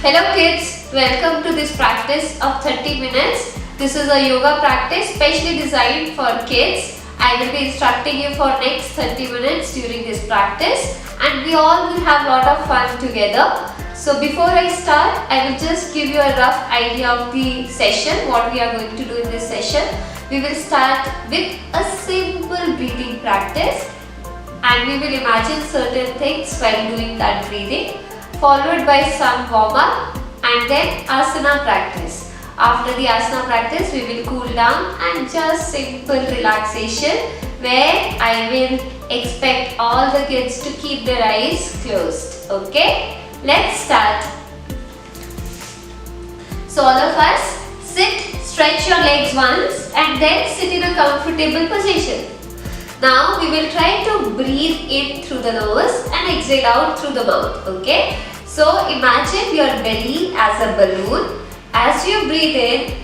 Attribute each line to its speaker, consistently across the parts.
Speaker 1: Hello kids, welcome to this practice of 30 minutes. This is a yoga practice specially designed for kids. I will be instructing you for next 30 minutes during this practice and we all will have a lot of fun together. So before I start, I will just give you a rough idea of the session, what we are going to do in this session. We will start with a simple breathing practice and we will imagine certain things while doing that breathing, followed by some warm-up and then asana practice. After the asana practice, we will cool down and just simple relaxation where I will expect all the kids to keep their eyes closed. Okay, let's start. So all of us sit, stretch your legs once and then sit in a comfortable position. Now we will try to breathe in through the nose and exhale out through the mouth. Okay. So imagine your belly as a balloon. As you breathe in,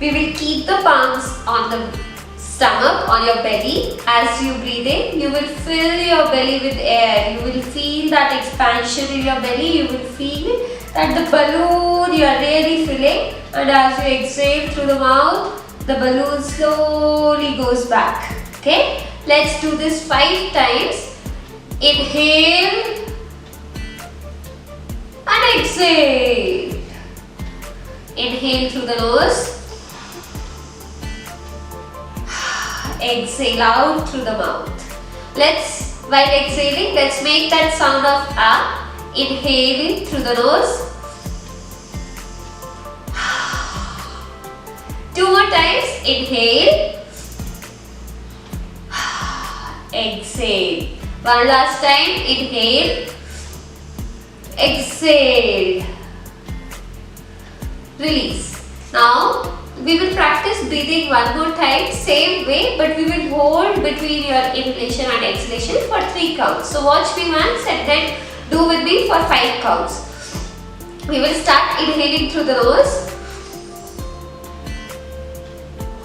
Speaker 1: we will keep the palms on the stomach, on your belly. As you breathe in, you will fill your belly with air. You will feel that expansion in your belly. You will feel that the balloon you are really filling. And as you exhale through the mouth, the balloon slowly goes back. Okay? Let's do this 5 times. Inhale and exhale. Inhale through the nose. Exhale out through the mouth. While exhaling, let's make that sound of ah. Inhale through the nose. 2 more times. Inhale. Exhale. One last time. Inhale. Exhale. Release. Now we will practice breathing one more time, same way, but we will hold between your inhalation and exhalation for 3 counts. So watch me once and then do with me for 5 counts. We will start inhaling through the nose.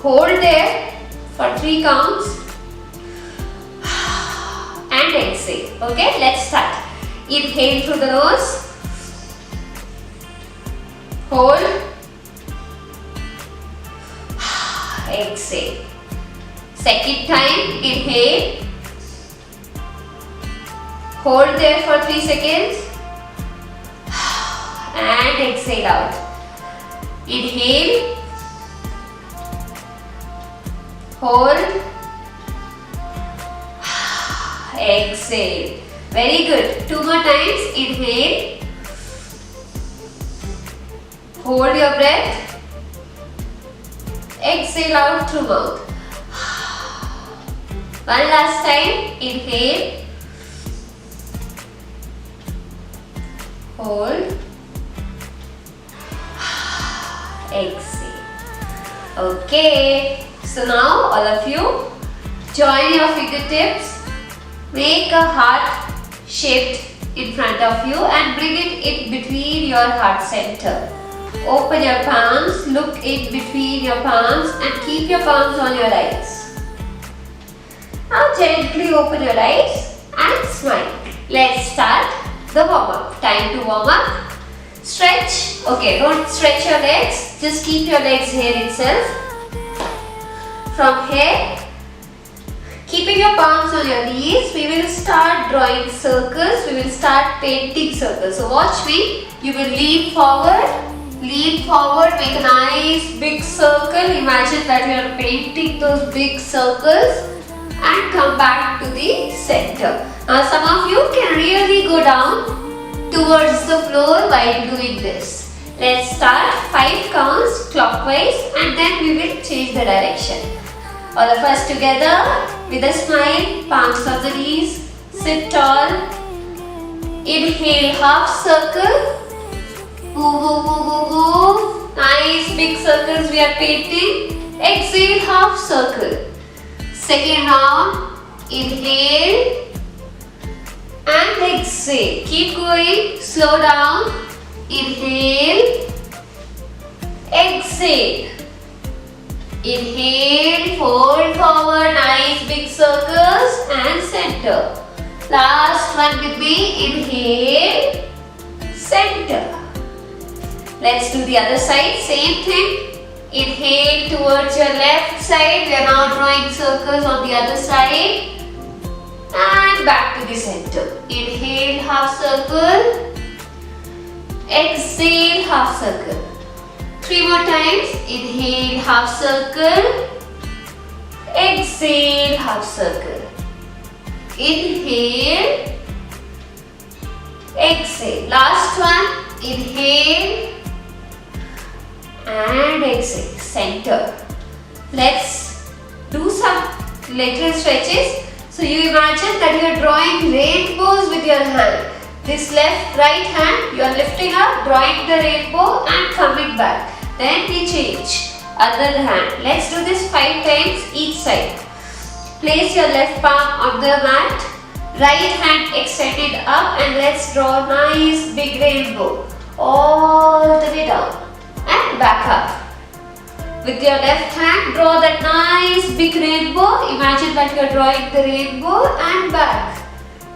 Speaker 1: Hold there for 3 counts. And exhale. Okay, let's start. Inhale through the nose. Hold. Exhale. Second time, inhale. Hold there for 3 seconds. And exhale out. Inhale. Hold. Exhale. Very good. 2 more times. Inhale. Hold your breath. Exhale out through mouth. One last time. Inhale. Hold. Exhale. Okay. So now all of you join your fingertips. Make a heart shaped in front of you and bring it in between your heart center. Open your palms, look in between your palms and keep your palms on your eyes. Now gently open your eyes and smile. Let's start the warm-up. Time to warm up. Stretch. Okay, don't stretch your legs. Just keep your legs here itself. From here, keeping your palms on your knees, we will start drawing circles. We will start painting circles. So watch me. You will lean forward. Lean forward, make a nice big circle. Imagine that you are painting those big circles and come back to the center. Now some of you can really go down towards the floor while doing this. Let's start 5 counts clockwise and then we will change the direction. All of us together with a smile, palms on the knees, sit tall. Inhale, half circle. Move, move, move, move, move. Nice big circles we are painting. Exhale, half circle. Second round. Inhale and exhale. Keep going. Slow down. Inhale. Exhale. Inhale. Fold forward. Nice big circles and center. Last one with me. Inhale. Center. Let's do the other side. Same thing. Inhale towards your left side. We are now drawing circles on the other side. And back to the center. Inhale, half circle. Exhale, half circle. 3 more times. Inhale, half circle. Exhale, half circle. Inhale. Exhale. Last one. Inhale. And exhale. Center. Let's do some lateral stretches. So you imagine that you are drawing rainbows with your hand. This right hand, you are lifting up, drawing the rainbow and coming back. Then we change. Other hand. Let's do this 5 times each side. Place your left palm on the mat. Right hand extended up and let's draw a nice big rainbow. All the way down. And back up. With your left hand, draw that nice big rainbow. Imagine that you are drawing the rainbow and back.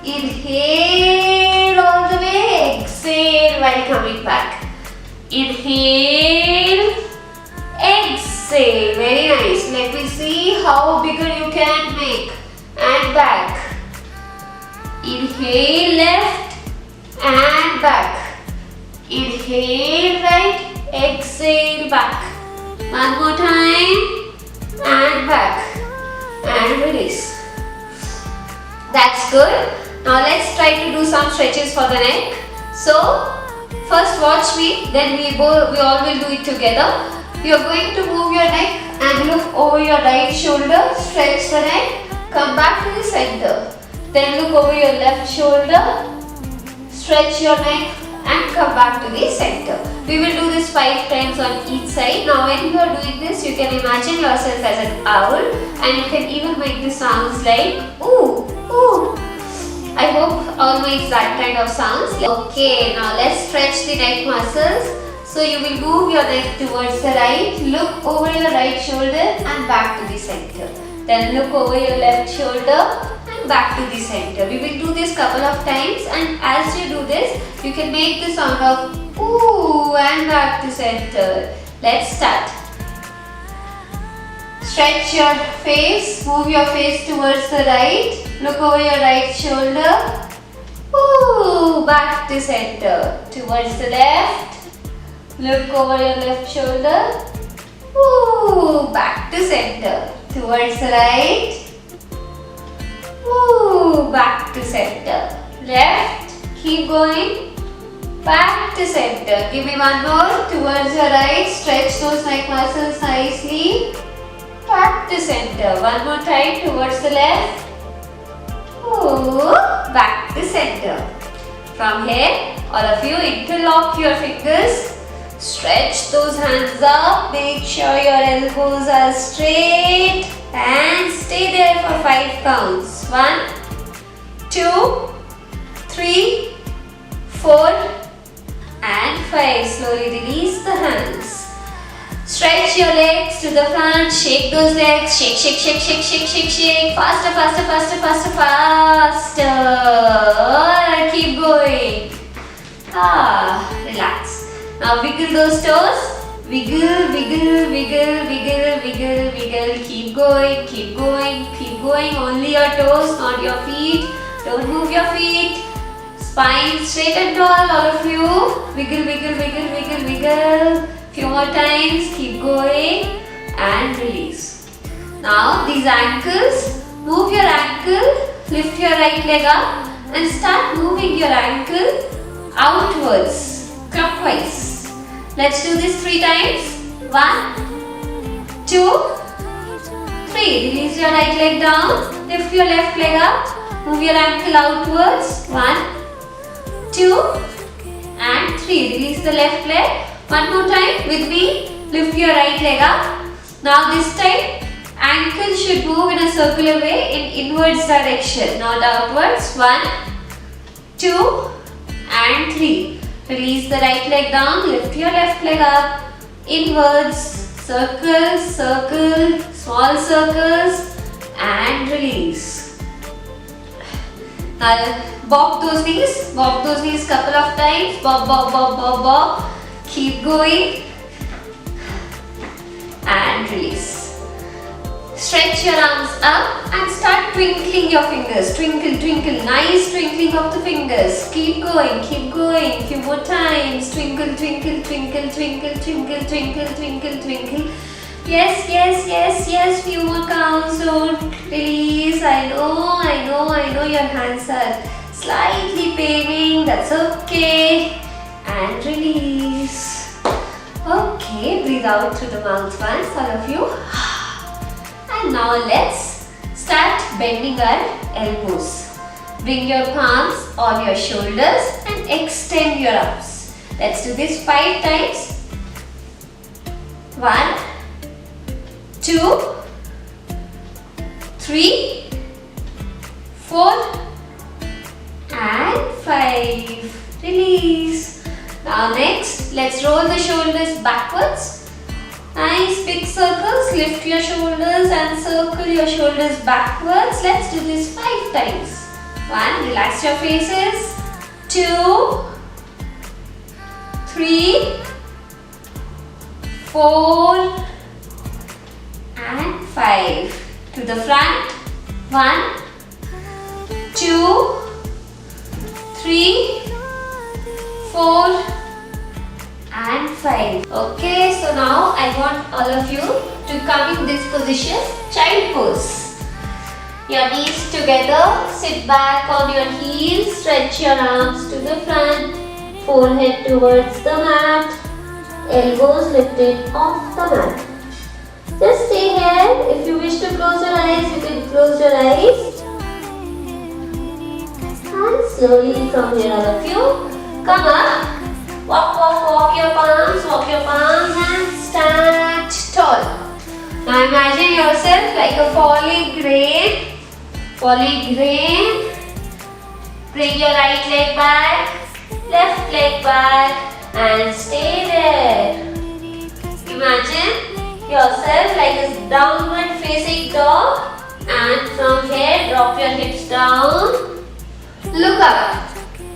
Speaker 1: Inhale all the way. Exhale while coming back. Inhale. Exhale. Very nice. Let me see how bigger you can make. And back. Inhale left and back. Inhale right. Exhale back. One more time and back and release. That's good. Now let's try to do some stretches for the neck. So first watch me, then we all will do it together. You are going to move your neck and look over your right shoulder, stretch the neck, come back to the center. Then look over your left shoulder, stretch your neck and come back to the center. We will do this 5 times on each side. Now when you are doing this, you can imagine yourself as an owl and you can even make the sounds like ooh, ooh. I hope all makes that kind of sounds. Okay, now let's stretch the neck muscles. So you will move your neck towards the right, look over your right shoulder and back to the center. Then look over your left shoulder and back to the center. We will do this couple of times and as you do this, you can make the sound of ooh and back to center. Let's start. Stretch your face, move your face towards the right, look over your right shoulder, ooh, back to center, towards the left, look over your left shoulder, ooh, back to center, towards the right, ooh, back to center, left, keep going, back to center. Give me one more, towards your right, stretch those neck muscles nicely. Back to center. One more time towards the left. Ooh, back to center. From here, all of you interlock your fingers. Stretch those hands up. Make sure your elbows are straight. And stay there for 5 counts. 1, 2, 3, 4 and 5. Slowly release the hands. Stretch your legs to the front, shake those legs, shake, shake, shake, shake, shake, shake, shake, faster, faster, faster, faster, faster, keep going, relax. Now wiggle those toes, wiggle, wiggle, wiggle, wiggle, wiggle, wiggle, keep going, keep going, keep going, only your toes, not your feet, don't move your feet, spine straight and tall, all of you, wiggle, wiggle, wiggle, wiggle, wiggle. Few more times, keep going and release. Now these ankles, move your ankle, lift your right leg up and start moving your ankle outwards, clockwise. Let's do this 3 times. 1, 2, 3. Release your right leg down, lift your left leg up, move your ankle outwards. 1, 2 and 3. Release the left leg. One more time with me, lift your right leg up. Now this time, ankle should move in a circular way in inwards direction, not outwards. 1, 2 and 3. Release the right leg down, lift your left leg up, inwards, circle, circle, small circles and release. Now bob those knees couple of times, bob, bob, bob, bob, bob. Keep going. And release. Stretch your arms up and start twinkling your fingers. Twinkle, twinkle. Nice twinkling of the fingers. Keep going, keep going. Few more times. Twinkle, twinkle, twinkle, twinkle, twinkle, twinkle, twinkle, twinkle. Yes, yes, yes, yes. Few more counts. Don't release. I know your hands are slightly paining. That's okay. And release. Okay, breathe out through the mouth once, all of you. And now let's start bending our elbows. Bring your palms on your shoulders and extend your arms. Let's do this 5 times. 1, 2, 3, 4, and 5. Release. Now next, let's roll the shoulders backwards. Nice big circles. Lift your shoulders and circle your shoulders backwards. Let's do this 5 times. 1. Relax your faces. 2, 3, 4, and 5. To the front. 1, 2, 3, 4, and 5. Okay, so now I want all of you to come in this position, child pose. Your knees together, sit back on your heels, stretch your arms to the front, forehead towards the mat, elbows lifted off the mat. Just stay here. If you wish to close your eyes, you can close your eyes. And slowly from here, all of you, come up. Walk your palms and stand tall. Now imagine yourself like a falling rain. Bring your right leg back, left leg back and stay there. Imagine yourself like a downward facing dog and from here drop your hips down. Look up.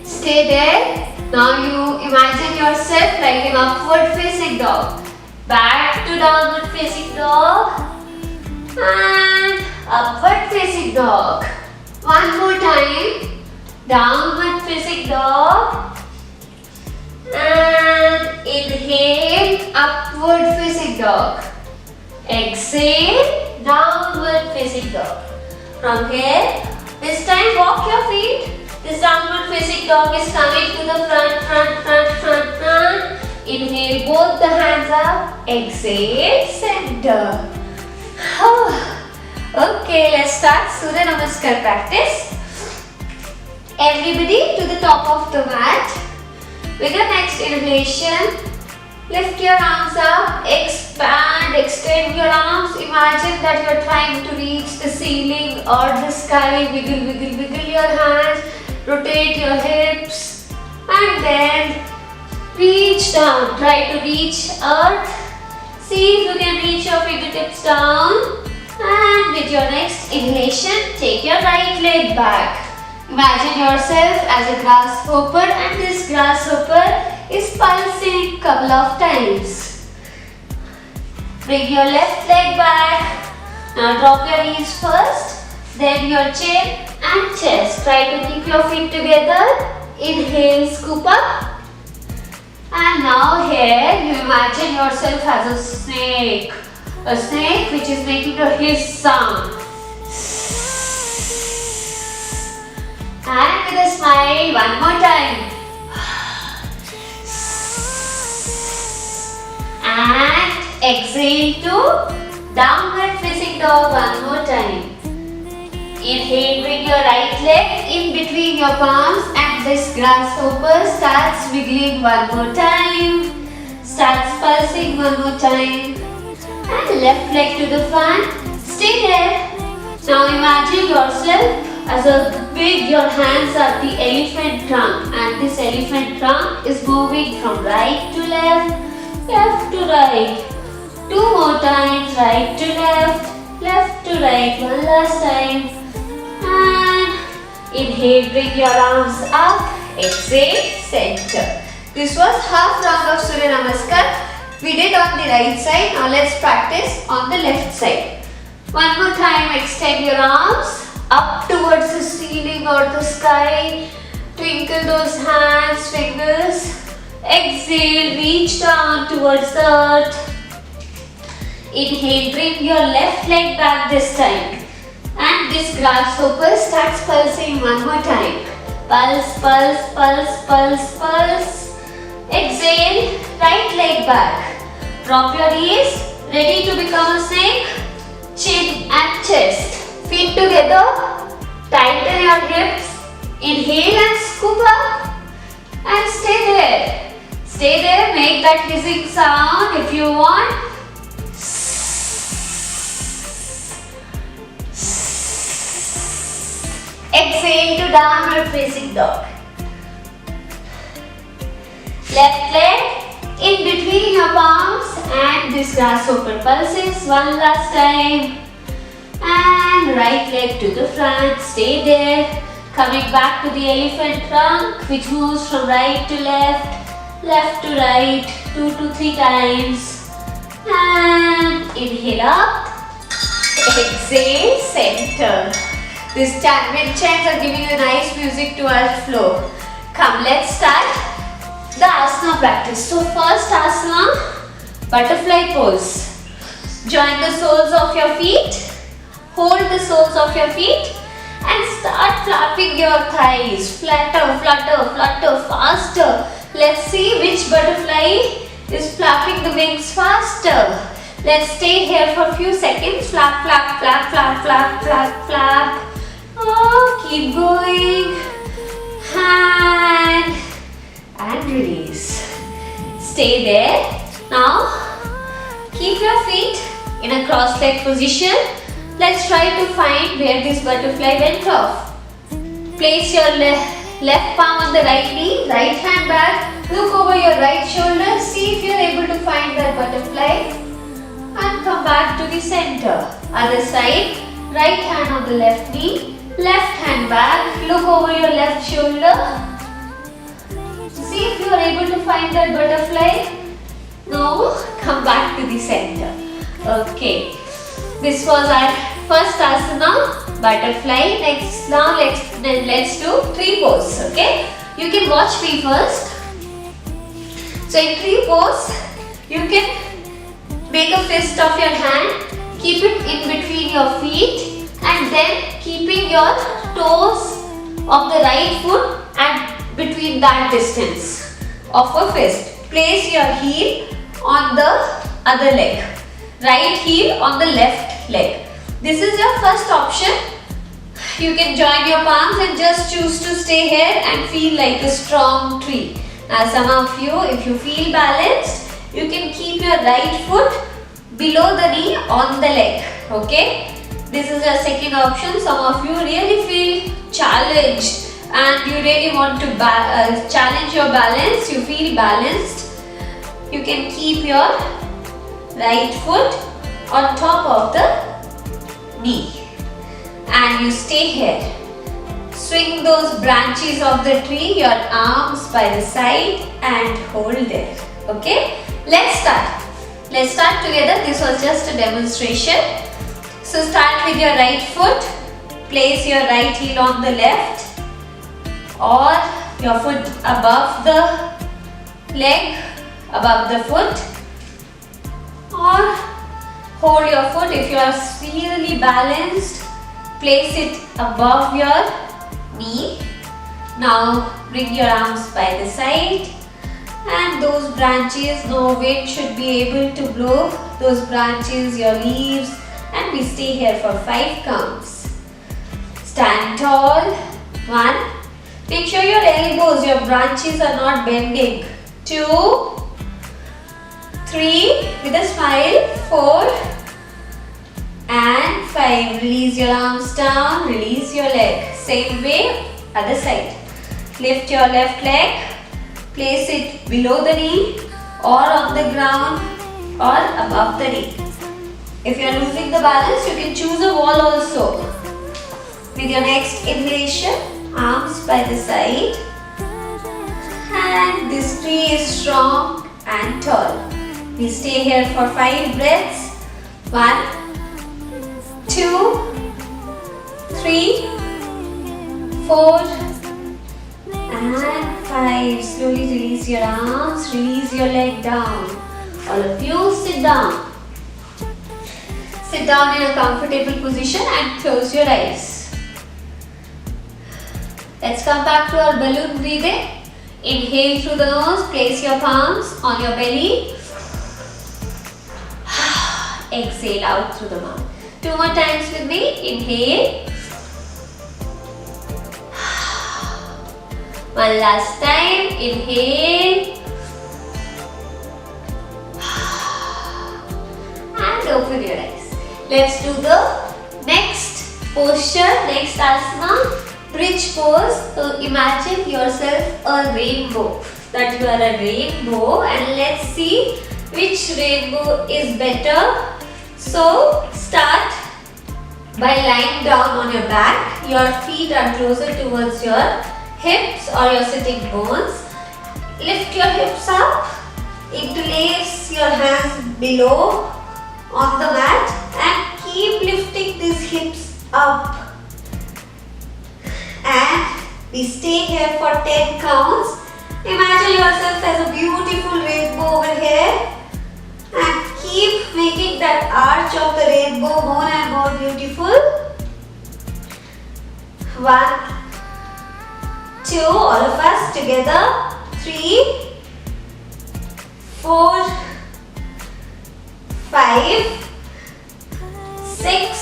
Speaker 1: Stay there. Now you imagine yourself like an upward facing dog. Back to downward facing dog. And upward facing dog. One more time. Downward facing dog. And inhale, upward facing dog. Exhale, downward facing dog. From here, this time walk your feet. This downward facing dog is coming to the front. Inhale, both the hands up. Exhale, center. Okay, let's start Surya Namaskar practice. Everybody to the top of the mat. With your next inhalation, lift your arms up, expand, extend your arms. Imagine that you are trying to reach the ceiling or the sky. Wiggle your hands. Rotate your hips and then reach down. Try to reach earth. See if you can reach your fingertips down. And with your next inhalation, take your right leg back. Imagine yourself as a grasshopper and this grasshopper is pulsing couple of times. Bring your left leg back. Now drop your knees first, then your chin and chest. Try to keep your feet together. Inhale, scoop up. And now here you imagine yourself as a snake. A snake which is making a hiss sound. And with a smile, one more time. And exhale to downward facing dog one more time. Inhale, bring your right leg in between your palms and this grasshopper starts wiggling one more time. Starts pulsing one more time. And left leg to the front. Stay there. Now imagine yourself as a big, your hands are the elephant trunk and this elephant trunk is moving from right to left, left to right. 2 more times, right to left, left to right, one last time. And inhale, bring your arms up, exhale, center. This was half round of Surya Namaskar. We did on the right side. Now let's practice on the left side. One more time, extend your arms up towards the ceiling or the sky. Twinkle those hands, fingers. Exhale, reach down towards the earth. Inhale, bring your left leg back this time. And this grasshopper starts pulsing one more time. Pulse, pulse, pulse, pulse, pulse. Exhale, right leg back. Drop your knees, ready to become a snake. Chin and chest. Feet together. Tighten your hips. Inhale and scoop up. And stay there. Stay there, make that hissing sound if you want. Exhale to downward facing dog. Left leg in between your palms and this grasshopper pulses one last time. And right leg to the front, stay there. Coming back to the elephant trunk which moves from right to left, left to right, 2 to 3 times. And inhale up, exhale, center. These wind chimes are giving you nice music to our flow. Come, let's start the asana practice. So first asana, butterfly pose. Join the soles of your feet. Hold the soles of your feet and start flapping your thighs. Flutter, flutter, flutter, faster. Let's see which butterfly is flapping the wings faster. Let's stay here for a few seconds. Flap, flap, flap, flap, flap, flap, flap. Oh, keep going. And release. Stay there. Now, keep your feet in a cross-leg position. Let's try to find where this butterfly went off. Place your left palm on the right knee, right hand back. Look over your right shoulder. See if you're able to find that butterfly. And come back to the center. Other side, right hand on the left knee. Left hand back, look over your left shoulder. See if you are able to find that butterfly. No, come back to the center. Okay, this was our first asana, butterfly. Next, now let's do tree pose. Okay, you can watch me first. So in tree pose, you can make a fist of your hand, keep it in between your feet. And then keeping your toes of the right foot and between that distance of a fist. Place your heel on the other leg. Right heel on the left leg. This is your first option. You can join your palms and just choose to stay here and feel like a strong tree. Now some of you, if you feel balanced, you can keep your right foot below the knee on the leg. Okay? This is your second option. Some of you really feel challenged and you really want to challenge your balance. You feel balanced. You can keep your right foot on top of the knee. And you stay here. Swing those branches of the tree, your arms by the side and hold there. Okay? Let's start. Let's start together. This was just a demonstration. So start with your right foot, place your right heel on the left or your foot above the leg, above the foot, or hold your foot if you are really balanced, place it above your knee. Now bring your arms by the side and those branches, no wind should be able to blow those branches, your leaves. And we stay here for 5 counts. Stand tall. 1. Make sure your elbows, your branches are not bending. 2. 3. With a smile. 4. And 5. Release your arms down. Release your leg. Same way, other side. Lift your left leg. Place it below the knee or on the ground or above the knee. If you are losing the balance, you can choose a wall also. With your next inhalation, arms by the side And this tree is strong and tall. We stay here for 5 breaths. 1, 2, 3, 4, and 5. Slowly release your arms, release your leg down. All of you sit down. Sit down in a comfortable position and close your eyes. Let's come back to our balloon breathing. Inhale through the nose, place your palms on your belly. Exhale out through the mouth. 2 more times with me. Inhale. One last time. Inhale. And open your eyes. Let's do the next posture, next asana. Bridge pose. So imagine yourself a rainbow. That you are a rainbow, and let's see which rainbow is better. So start by lying down on your back. Your feet are closer towards your hips or your sitting bones. Lift your hips up. Interlace your hands below on the mat and keep lifting these hips up. And we stay here for 10 counts. Imagine yourself as a beautiful rainbow over here. And keep making that arch of the rainbow more and more beautiful. 1, 2, all of us together. 3, 4, 5, 6,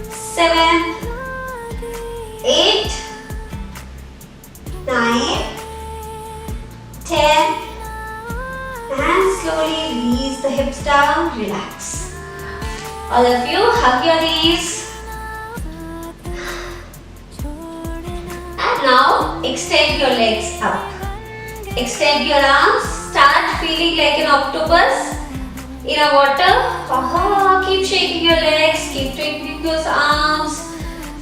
Speaker 1: 7, 8, 9, 10, and slowly release the hips down, relax. All of you, hug your knees. And now, extend your legs up. Extend your arms. Start feeling like an octopus in a water. Keep shaking your legs. Keep twinkling those arms.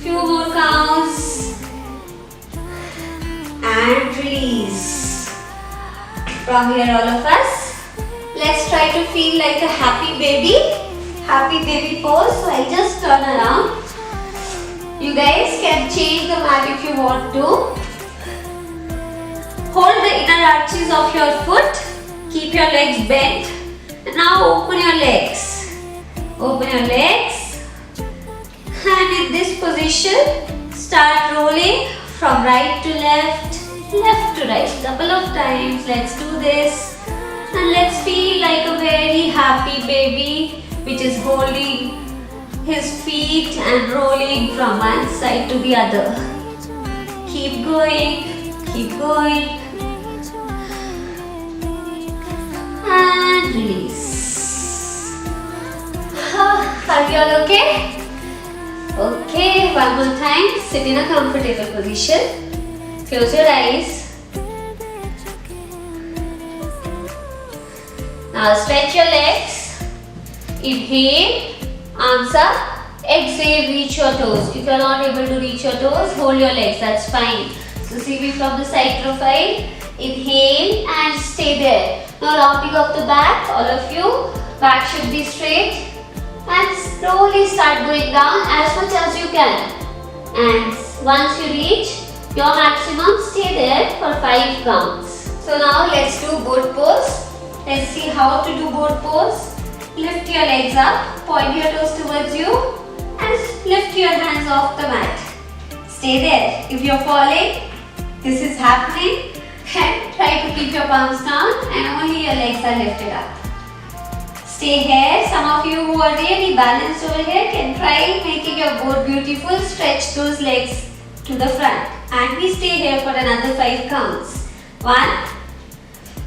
Speaker 1: Few more counts. And release. From here, all of us, let's try to feel like a happy baby. Happy baby pose. So I just turn around. You guys can change the mat if you want to. Hold the inner arches of your foot. Keep your legs bent. And now open your legs. Open your legs. And in this position, start rolling from right to left, left to right. Couple of times. Let's do this. And let's feel like a very happy baby which is holding his feet and rolling from one side to the other. Keep going. Keep going. And release. Are we all okay? Okay, one more time. Sit in a comfortable position. Close your eyes. Now stretch your legs. Inhale, arms up. Exhale, reach your toes. If you are not able to reach your toes, hold your legs. That's fine. So see me from the side profile. Inhale and stay there. Now rounding up the back, all of you. Back should be straight. And slowly start going down as much as you can. And once you reach your maximum, stay there for 5 counts. So now let's do boat pose. Let's see how to do boat pose. Lift your legs up, point your toes towards you and lift your hands off the mat. Stay there. If you're falling, this is happening. And try to keep your palms down and only your legs are lifted up. Stay here. Some of you who are really balanced over here can try making your boat beautiful. Stretch those legs to the front. And we stay here for another 5 counts. 1,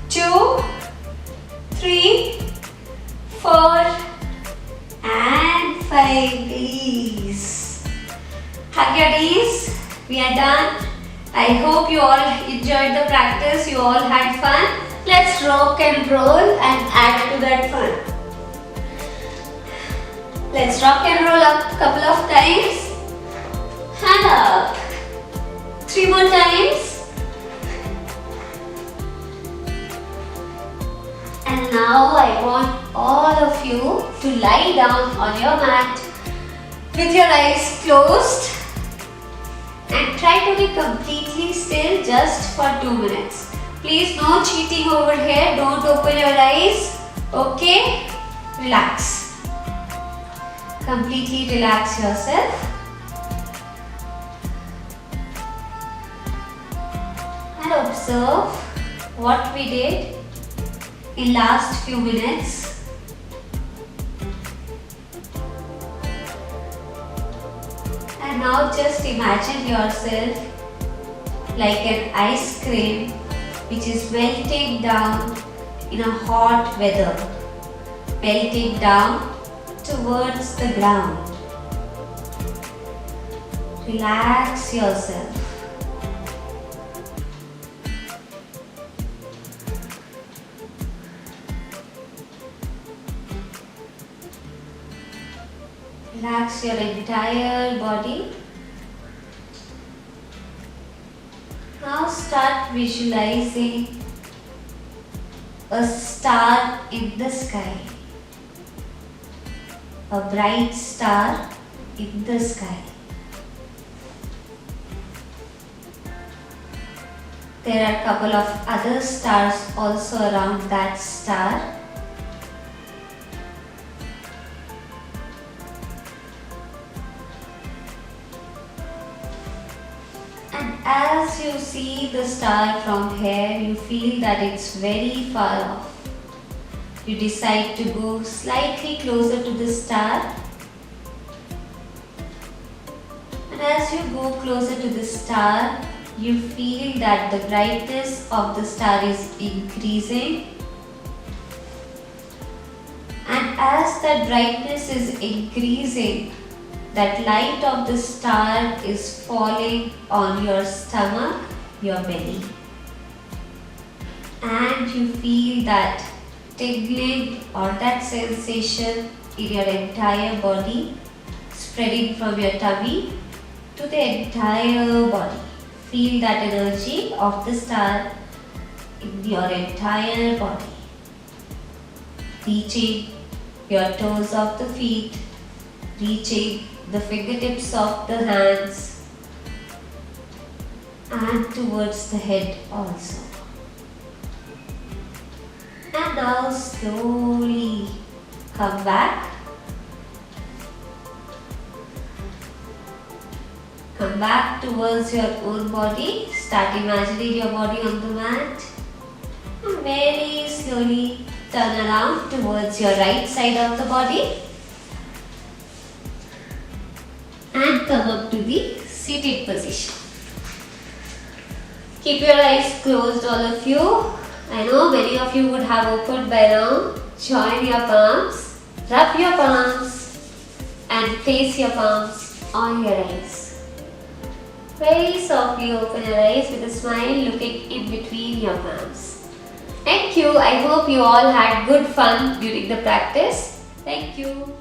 Speaker 1: 2, 3, 4, and 5. Release. Hug your knees. We are done. I hope you all enjoyed the practice. You all had fun. Let's rock and roll and add to that fun. Let's rock and roll up a couple of times. And up. 3 more times. And now I want all of you to lie down on your mat with your eyes closed and try to be completely still just for 2 minutes. Please, no cheating over here. Don't open your eyes. Okay? Relax. Completely relax yourself. And observe what we did in last few minutes. And now just imagine yourself like an ice cream which is melting down in a hot weather, melting down towards the ground. Relax yourself. Relax your entire body. Now start visualizing a star in the sky. A bright star in the sky. There are a couple of other stars also around that star. And as you see the star from here, you feel that it's very far off. You decide to go slightly closer to the star. And as you go closer to the star, you feel that the brightness of the star is increasing. And as that brightness is increasing, that light of the star is falling on your stomach, your belly. And you feel that tingling or that sensation in your entire body, spreading from your tummy to the entire body. Feel that energy of the star in your entire body, reaching your toes of the feet, reaching the fingertips of the hands, and towards the head also. And now slowly come back. Come back towards your own body. Start imagining your body on the mat. And very slowly turn around towards your right side of the body. And come up to the seated position. Keep your eyes closed, all of you. I know many of you would have opened by now. Join your palms, rub your palms, and place your palms on your eyes. Very softly open your eyes with a smile, looking in between your palms. Thank you. I hope you all had good fun during the practice. Thank you.